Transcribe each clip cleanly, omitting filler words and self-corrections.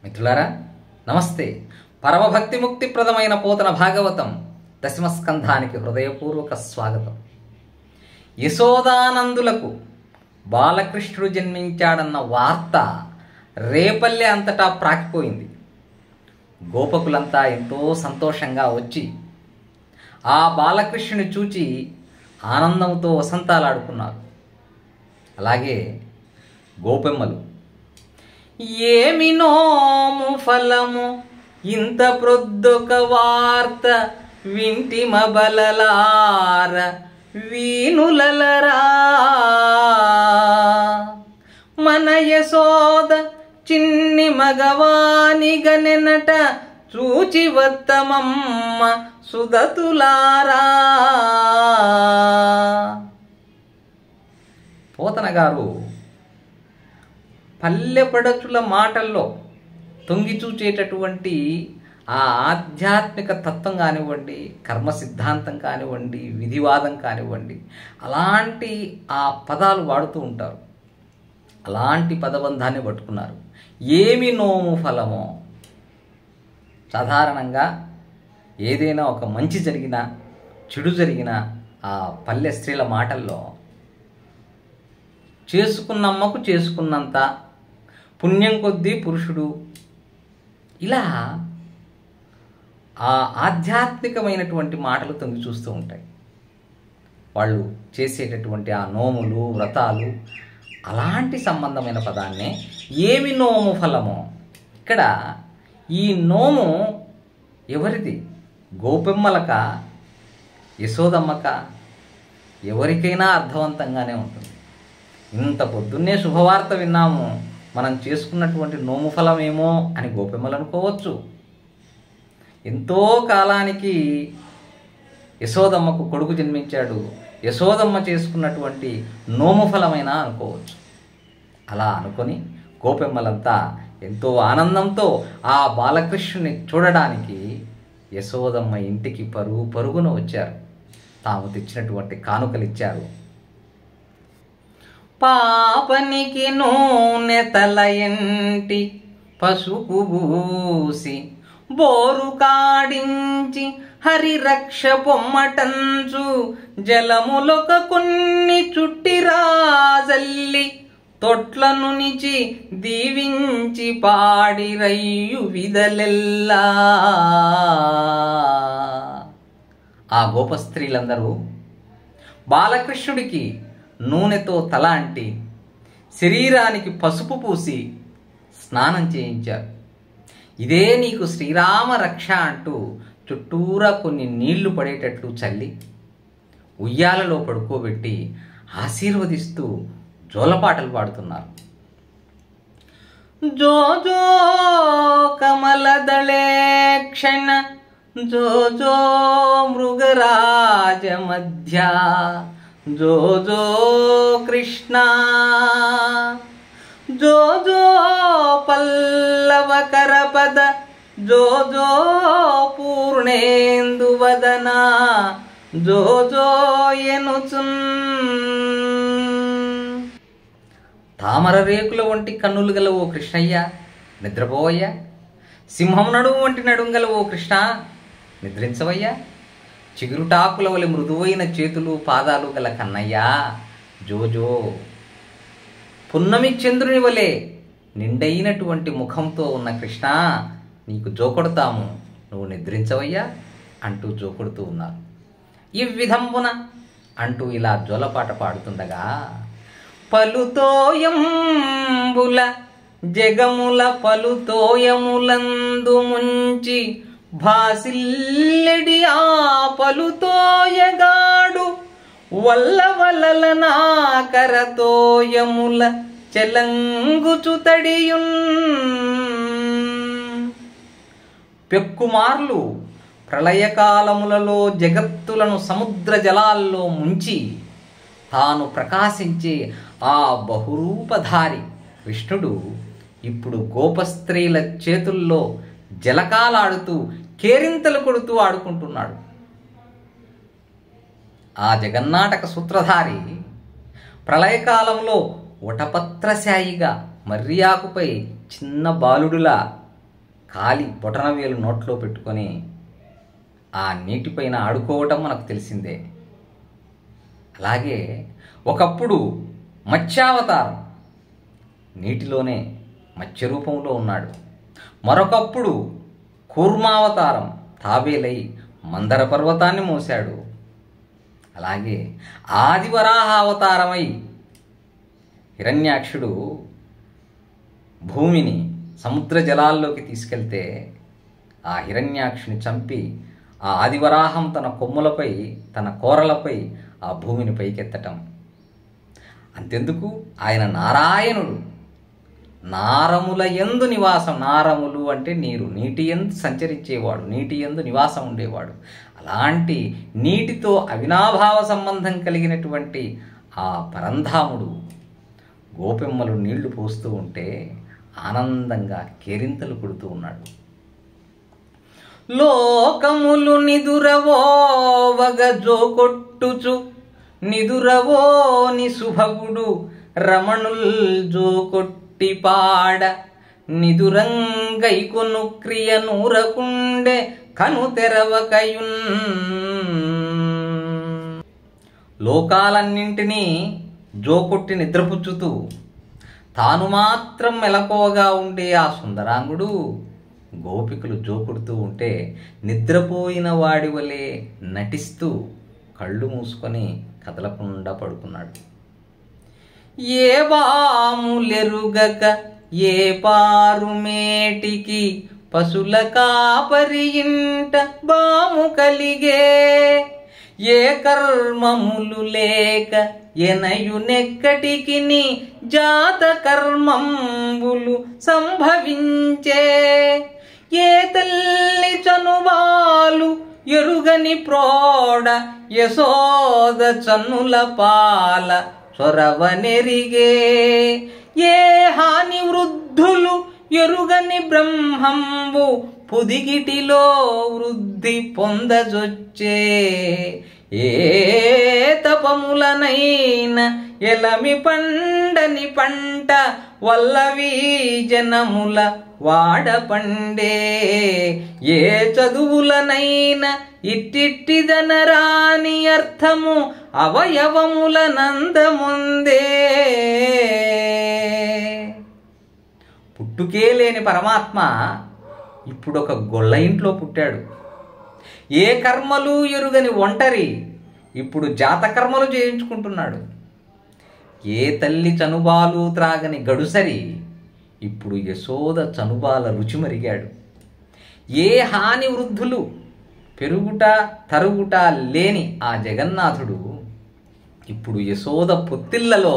మిత్రులారా నమస్తే. పరమభక్తి ముక్తిప్రదమైన పోతన భాగవతం దశమస్కంధానికి హృదయపూర్వక స్వాగతం. యశోదానందులకు బాలకృష్ణుడు జన్మించాడన్న వార్త రేపల్లె అంతటా ప్రాకిపోయింది. గోపకులంతా ఎంతో సంతోషంగా వచ్చి ఆ బాలకృష్ణుని చూచి ఆనందంతో వసంతాలాడుకున్నారు. అలాగే గోపెమ్మలు ఏమి నోము ఫలము ఇంత ప్రొద్దొక వార్త వింటిమ బలలార వీనులలరా మన యశోద చిన్ని మగవాని గనెనట చూచి వత్తమమ్మ సుదతులారా. పోతన గారు పల్లెపడచుల మాటల్లో తొంగి చూచేటటువంటి ఆ ఆధ్యాత్మిక తత్వం కానివ్వండి, కర్మ సిద్ధాంతం కానివ్వండి, విధివాదం కానివ్వండి, అలాంటి ఆ పదాలు వాడుతూ ఉంటారు. అలాంటి పదబంధాన్ని పట్టుకున్నారు. ఏమి నోము ఫలమో, సాధారణంగా ఏదైనా ఒక మంచి జరిగినా చెడు జరిగినా ఆ పల్లె స్త్రీల మాటల్లో చేసుకున్నమ్మకు చేసుకున్నంత పుణ్యం కొద్దీ పురుషుడు, ఇలా ఆ ఆధ్యాత్మికమైనటువంటి మాటలు తొంగి చూస్తూ ఉంటాయి. వాళ్ళు చేసేటటువంటి ఆ నోములు వ్రతాలు అలాంటి సంబంధమైన పదాన్నే ఏమి నోము ఫలమో. ఇక్కడ ఈ నోము ఎవరిది? గోపెమ్మలక, యశోదమ్మక? ఎవరికైనా అర్థవంతంగానే ఉంటుంది. ఇంత పొద్దున్నే శుభవార్త విన్నాము, మనం చేసుకున్నటువంటి నోము ఫలమేమో అని గోపెమ్మలు అనుకోవచ్చు. ఎంతో కాలానికి యశోదమ్మకు కొడుకు జన్మించాడు, యశోదమ్మ చేసుకున్నటువంటి నోము ఫలమైనా అనుకోవచ్చు. అలా అనుకొని గోపెమ్మలంతా ఎంతో ఆనందంతో ఆ బాలకృష్ణుని చూడడానికి యశోదమ్మ ఇంటికి పరుగు పరుగున వచ్చారు. తాము తెచ్చినటువంటి కానుకలు ఇచ్చారు. పాపనికి నూనె తల ఎంటి పసుపు పూసి బోరు కాడించి హరిరక్ష పొమ్మటంచు జలములొక కొన్ని చుట్టిరాజల్లి తొట్లను నిచి దీవించి పాడిరయ్యు విదలెల్లా. ఆ గోపస్త్రీలందరూ బాలకృష్ణుడికి నూనెతో తల అంటి శరీరానికి పసుపు పూసి స్నానం చేయించారు. ఇదే నీకు శ్రీరామ రక్ష అంటూ చుట్టూరా కొన్ని నీళ్లు పడేటట్లు చల్లి ఉయ్యాలలో పడుకోబెట్టి ఆశీర్వదిస్తూ జోలపాటలు పాడుతున్నారు. జో జో కమలదళే క్షణ జో జో మృగరాజ మధ్య జో జో కృష్ణ జో జో పల్లవ కరపద జో జో పూర్ణేందు వదన జో జో ఎనుచున్. తామర రేకుల వంటి కన్నులు గల ఓ కృష్ణయ్య నిద్రపోవయ్యా. సింహం నడుము వంటి నడుంగల ఓ కృష్ణ నిద్రించవయ్యా. చిగురుటాకుల వలె మృదువైన చేతులు పాదాలు గల కన్నయ్యా జోజో. పున్నమి చంద్రుని వలె నిండైనటువంటి ముఖంతో ఉన్న కృష్ణ నీకు జోకొడతాము, నువ్వు నిద్రించవయ్యా అంటూ జోకొడుతూ ఉన్నారు. ఈ విధంబున అంటూ ఇలా జోలపాట పాడుతుండగా పలుతోయంబుల జగముల పలుతోయములందు ముంచి భాసిల్లెడి ఆ పలుతోయగాడు వల్లవలల నాకరతోయముల చెలంగుచుతడియున్. పెక్కుమార్లు ప్రళయకాలములలో జగత్తులను సముద్ర జలాల్లో ముంచి తాను ప్రకాశించే ఆ బహురూపధారి కృష్ణుడు ఇప్పుడు గోపస్త్రీల చేతుల్లో జలకాలాడుతూ కేరింతలు కొడుతూ ఆడుకుంటున్నాడు. ఆ జగన్నాటక సూత్రధారి ప్రళయకాలంలో వటపత్రశాయిగా మర్రియాకుపై చిన్న బాలుడులా కాలి బొటనవేలు నోట్లో పెట్టుకొని ఆ నీటిపైన ఆడుకోవటం మనకు తెలిసిందే. అలాగే ఒకప్పుడు మత్స్యావతారం, నీటిలోనే మత్స్య రూపంలో ఉన్నాడు. మరొకప్పుడు కూర్మావతారం, తాబేలై మందర పర్వతాన్ని మోశాడు. అలాగే ఆదివరాహ అవతారమై హిరణ్యాక్షుడు భూమిని సముద్ర జలాల్లోకి తీసుకెళ్తే ఆ హిరణ్యాక్షుని చంపి ఆ ఆదివరాహం తన కొమ్ములపై, తన కోరలపై ఆ భూమిని పైకెత్తటం. అంతెందుకు, ఆయన నారాయణుడు, నారముల యందు నివాసం. నారములు అంటే నీరు, నీటి యందు సంచరించేవాడు, నీటి యందు నివాసం ఉండేవాడు. అలాంటి నీటితో అవినాభావ సంబంధం కలిగినటువంటి ఆ పరంధాముడు గోపెమ్మలు నీళ్లు పోస్తూ ఉంటే ఆనందంగా కేరింతలు కొడుతూ ఉన్నాడు. లోకములు నిదురవోవగ జోకొట్టుచు నిదురవోని శుభగుడు రమణుల్ జోకొట్టి పాడ నిదురంగైకొను క్రియ నూరకుండే కను తెరవకయున్. లోకాలన్నింటినీ జోకొట్టి నిద్రపుచ్చుతూ తాను మాత్రం మెలకువగా ఉండే ఆ సుందరాంగుడు గోపికలు జోకొడుతూ ఉంటే నిద్రపోయిన వాడి వలె నటిస్తూ కళ్ళు మూసుకొని కదలకుండా పడుకున్నాడు. ఏ బాములెరుగక ఏ పారుమేటికి పశుల కాపరి ఇంట బాము కలిగే, ఏ కర్మములు లేక ఎనయునెక్కటికిని జాత కర్మంబులు సంభవించే, ఏ తల్లి చనుబాలు ఎరుగని ప్రోడ యశోద చన్నుల పాల చొరవనెరిగే, ఏ హాని వృద్ధులు ఎరుగని బ్రహ్మంబు పుదిగిటిలో వృద్ధి పొందజొచ్చే, ఏ తపములనైన ఎలమి పండని పంట వల్లవి జనముల వాడపండే, ఏ చదువులనైన ఇట్టిట్టిదనరాని అర్థము అవయవముల నందముందే. పుట్టుకే లేని పరమాత్మ ఇప్పుడు ఒక గొల్ల ఇంట్లో పుట్టాడు. ఏ కర్మలు ఎరుగని ఒంటరి ఇప్పుడు జాతకర్మలు చేయించుకుంటున్నాడు. ఏ తల్లి చనుబాలు త్రాగని గడుసరి ఇప్పుడు యశోద చనుబాల రుచి మరిగాడు. ఏ హాని వృద్ధులు పెరుగుట తరుగుట లేని ఆ జగన్నాథుడు ఇప్పుడు యశోద పొత్తిళ్లలో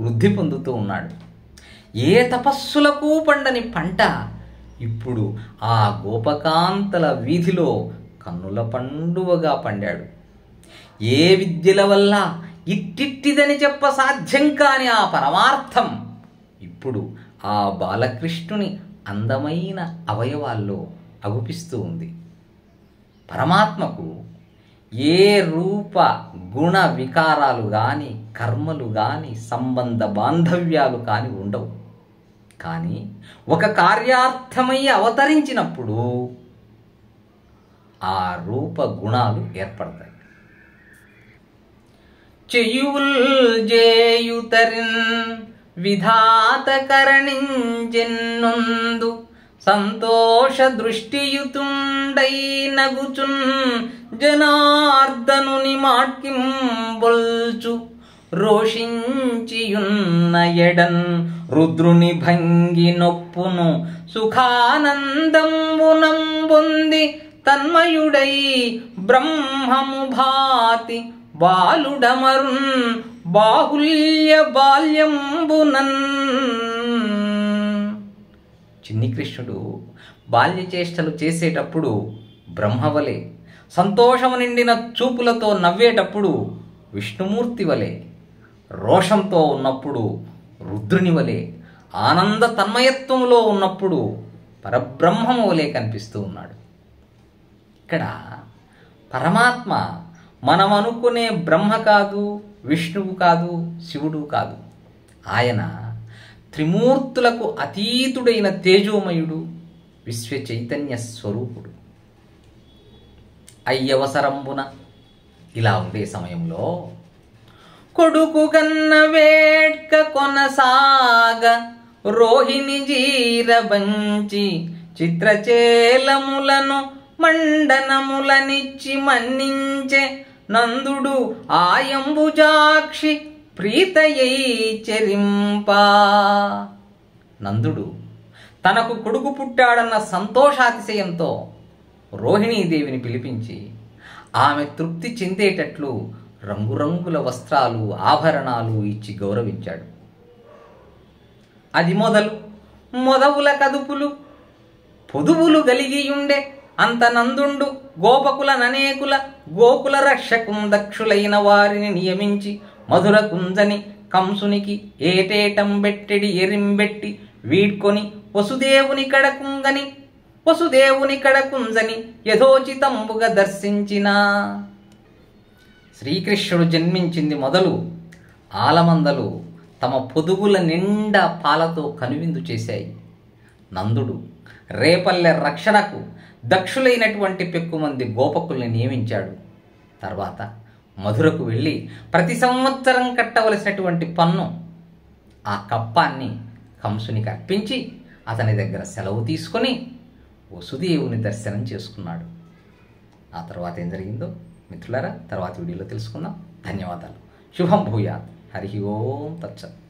వృద్ధి పొందుతూ ఉన్నాడు. ఏ తపస్సులకు పండని పంట ఇప్పుడు ఆ గోపకాంతల వీధిలో కన్నుల పండువగా పండాడు. ఏ విద్యల వల్ల ఇట్టిట్టిదని చెప్ప సాధ్యం కాని ఆ పరమార్థం ఇప్పుడు ఆ బాలకృష్ణుని అందమైన అవయవాల్లో అగుపిస్తూ ఉంది. పరమాత్మకు ఏ రూప గుణ వికారాలు కానీ, కర్మలు కానీ, సంబంధ బాంధవ్యాలు కానీ ఉండవు. కానీ ఒక కార్యార్థమై అవతరించినప్పుడు ఆ రూప గుణాలు ఏర్పడతాయి. చెయ్యుల్ జేయుతరిన్ విధాత కరణించెన్నుందు సంతోష దృష్టియుతుండై నగుచున్ జనార్దనుని మాట్కింబొల్చు రోషించియున్న ఎడన్ రుద్రుని భంగి నొప్పును సుఖానందంబునం పొంది తన్మయుడై బ్రహ్మము భాతి బాలుడమరున్ బాహుల్య బాల్యంబునన్. చిన్ని కృష్ణుడు బాల్యచేష్టలు చేసేటప్పుడు బ్రహ్మవలే, సంతోషము నిండిన చూపులతో నవ్వేటప్పుడు విష్ణుమూర్తి వలె, రోషంతో ఉన్నప్పుడు రుద్రుని వలె, ఆనంద తన్మయత్వంలో ఉన్నప్పుడు పరబ్రహ్మము వలె కనిపిస్తూ ఉన్నాడు. ఇక్కడ పరమాత్మ మనం అనుకునే బ్రహ్మ కాదు, విష్ణువు కాదు, శివుడు కాదు. ఆయన త్రిమూర్తులకు అతీతుడైన తేజోమయుడు, విశ్వ చైతన్య స్వరూపుడు. అయ్యవసరంబున ఇలా ఉండే సమయంలో కొడుకు కన్న వేట్క కొనసాగ రోహిణి జీరబంచి చిత్రచేలములను మండనములనిచ్చి మన్నించే నందుడు ఆయంబుజాక్షి ప్రీతయై చెరింపా. నందుడు తనకు కొడుకు పుట్టాడన్న సంతోషాతిశయంతో రోహిణీదేవిని పిలిపించి ఆమె తృప్తి చెందేటట్లు రంగురంగుల వస్త్రాలు ఆభరణాలు ఇచ్చి గౌరవించాడు. అది మొదవుల కదుపులు పొదువులు గలిగియుండే అంత నందుండు గోపకుల ననేకుల గోకుల రక్షకుం దక్షులైన వారిని నియమించి మధుర కుంజని కంసునికి ఏటేటం బెట్టెడి ఎరింబెట్టి వీడ్కొని వసుదేవుని కడకుంజని యథోచితంబుగా దర్శించిన. శ్రీకృష్ణుడు జన్మించింది మొదలు ఆలమందలు తమ పొదుగుల నిండా పాలతో కనువిందు చేశాయి. నందుడు రేపల్లె రక్షణకు దక్షులైనటువంటి పెక్కుమంది గోపకుల్ని నియమించాడు. తర్వాత మధురకు వెళ్ళి ప్రతి సంవత్సరం కట్టవలసినటువంటి పన్ను ఆ కప్పాన్ని కంసునికి అర్పించి అతని దగ్గర సెలవు తీసుకొని వసుదేవుని దర్శనం చేసుకున్నాడు. ఆ తర్వాత ఏం జరిగిందో మిత్రులారా తర్వాత వీడియోలో తెలుసుకుందాం. ధన్యవాదాలు. శుభం భూయాత్. హరి ఓం తత్సత్.